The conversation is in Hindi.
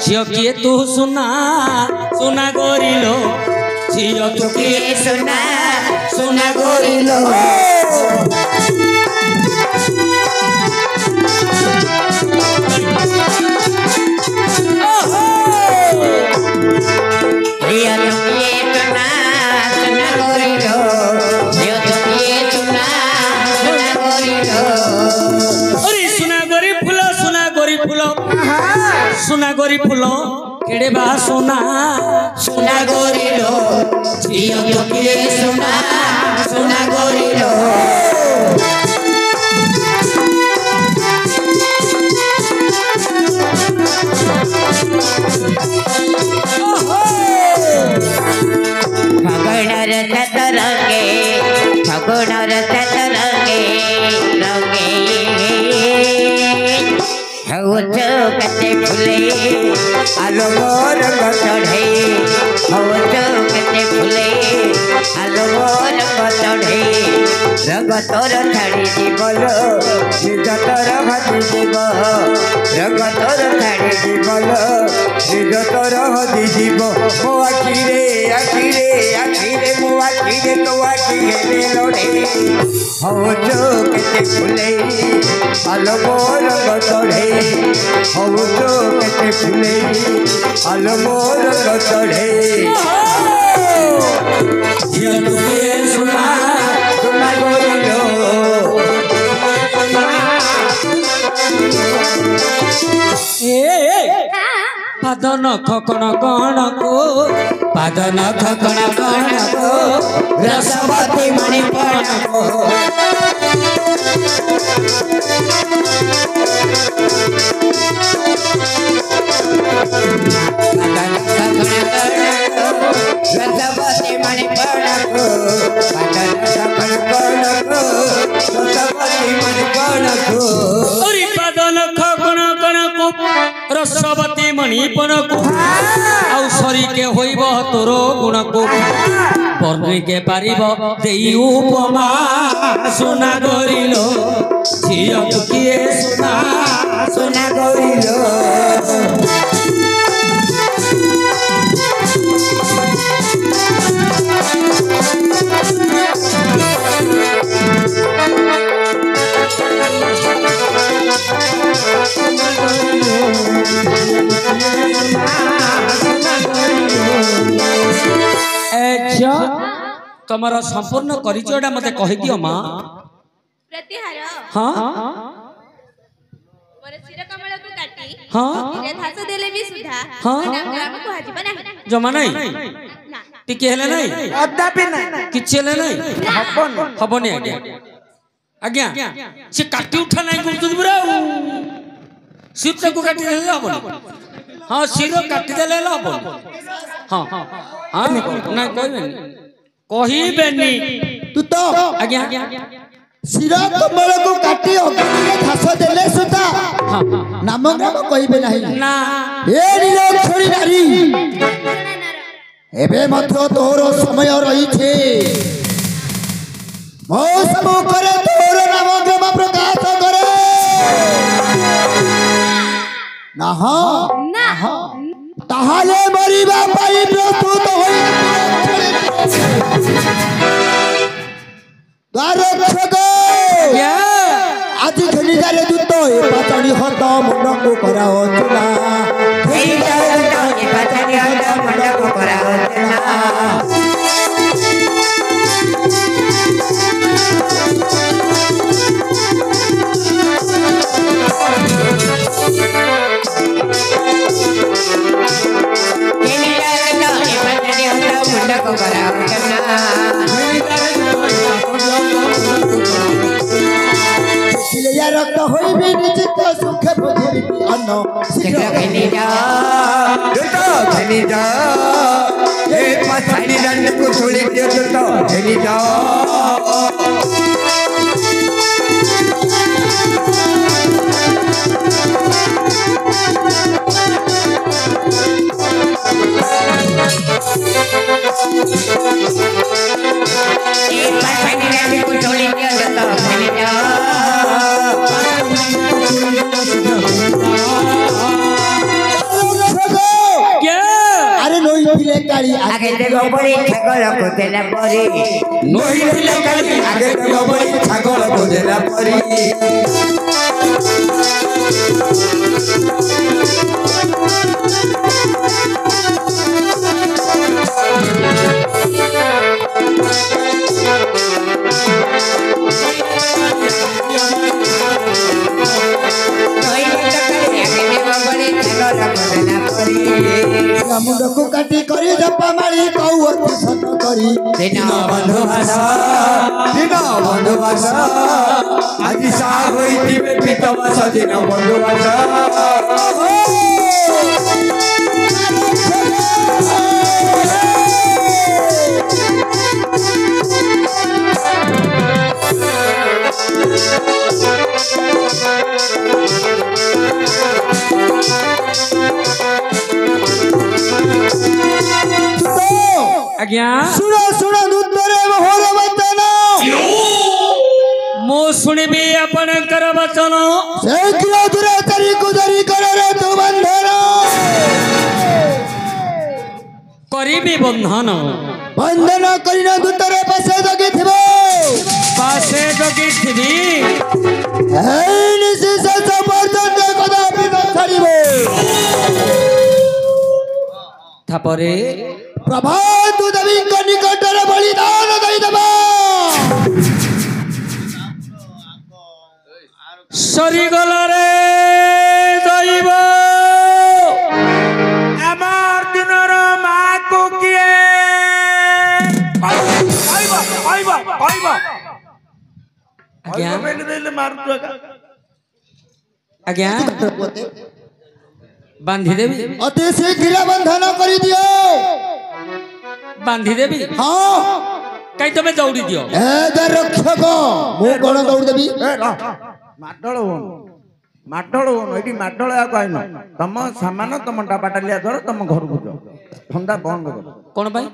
झियो किए तू सुना सुना गोरिलो झियो तू किए सुना सुना गोरिलो सुना गोरी फूलो केड़े बा सुना सुना गोरी लो जियो जो किए सुना सुना गोरी लो फगुणर सतरंगे फगुणर सतरंगे रंगे हवचो कते फुले आलो रंग चढ़े हवचो कते फुले आलो रंग चढ़े रंग तोर छाड़ी जीवलो निज तोर भाती जीव रंग तोर छाड़ी जीवलो निज तोर हदी जीव मो आखिरे आखिरे आखिरे मो आखिरे तो आखिरे लोड़े हवचो कते फुले आलो रंग चढ़े हवचो कते फुले आलो रंग चढ़े जियो तू किए सुना सुना गोरिलो पादन खकण कण को पादन खकण कण को रसवती मणिपण को रसवती मणिपण को पादन खकण कण को रसवती मणिपण को अरे पादन खकण कण को रसवती मणिपण को आउ सरी के होइब तोर गुण को वर्णि के पारिब देई उपमा सुना गोरिलो झियो तू किए सुना सुना गोरिलो तमरा संपूर्ण परिचयटा मते कहि दियो मां प्रतिहार हां मोर शिर कमल को काटी हां रे धास देले भी सुधा हाँ। नाम ग्राम को हाजिबा नाही जमा नहीं ना टिके हेले नहीं अदापि नहीं किछ हेले नहीं हबनी आज्ञा आज्ञा से काटी उठा नहीं कुछ बुरा सिर को काटी देले हबनी हां सिर काटी देले हबनी हां हां ना कहबेनी तू तो आज्ञा आज्ञा शिर कमल को काटी अग्नि घास देले सुता नाम ग्राम कहबे नहीं ना ए निरक्षरी नारी एबे मात्र तोर समय रही छे मो सम्मुखरे तोर नाम ग्राम प्रकाश करे ना ना ताहाले मरिबा पाई प्रस्तुत होई द्वारक्षक आज खेली जारे दूत ए पाचणी हत मुंड को कराओ चुला खेली जारे दूत ए पाचणी हत मुंड को कराओ चुला रक्त होई भी निश्चित सुख बुद्धि अन्न शीघ्र खेली जा एक पाछानी रन को छोड़ दियो तो खेली जा एक पाछानी रन को छोड़ दियो तो खेली जा रक्षक କାଳି ଆଗେ ଦେବ ବଳି ଛାଗଳ କୋଦେଲା ପରି ନୋହିଥିଲେ କାଳି ଆଗେ ଦେବ ବଳି ଛାଗଳ କୋଦେଲା ପରି ମୁଣ୍ଡକୁ କାଟି କରି ଜପା ମାଳି କଉଅତି ସତ କରି ଦିନ ବନ୍ଧୁ ଭାଷ ଆଜି ସା ହୋଇଥିବେ ପିତ ମାସ ଦିନ ବନ୍ଧୁ ଭାଷ ଆଜ୍ଞା ଶୁଣ ଶୁଣ ନୂତନ ମୋହର ବଚନ ମୁଁ ଶୁଣିବି ଆପଣଙ୍କର ବଚନ ସେ କିଲୋ ଦୂର ତାରିକୁ ଧରି କରରେ ତୁ ବନ୍ଧନ କରିବି ବନ୍ଧନ ବନ୍ଧନ କରିନ ଦୂତରେ ପାଶେ ଜଗିଥିବ ପାଶେ ଜଗିଥିବି ଏଇ ନିଶେଷ ପର୍ଯ୍ୟନ୍ତ କଦାପି ନ ଛାଡ଼ିବ ତାପରେ ପ୍ରଭାତୁ ଦେବୀଙ୍କ ନିକଟରେ ବଳିଦାନ ଦେଇଦେବ ସରିଗଲାରେ ଦଇବ আমার দিনের মা কো কিয়ে ଆଜ୍ଞା মারু ଆଜ୍ଞା ବାନ୍ଧିଦେବି ଅତି ଶୀଘ୍ର ବନ୍ଧନ କରିଦିଅ ବାନ୍ଧିଦେବି ହଁ କାଇଁ ତମେ ଦୌଡ଼ି ଦିଅ ଏ ଯେ ରକ୍ଷକ ମୁଁ କଣ ଦୌଡ଼ି ଦେବି ମାଡଳ ହୁଅନ ଏଠି ମାଡଳ କହିନ ତମ ସାମାନ ତମ ଡାବାଟାଲିଆ ଧର ତମ ଘରକୁ ଯାଅ ଧନ୍ଦା ବନ୍ଦ କର କଣ ପାଇଁ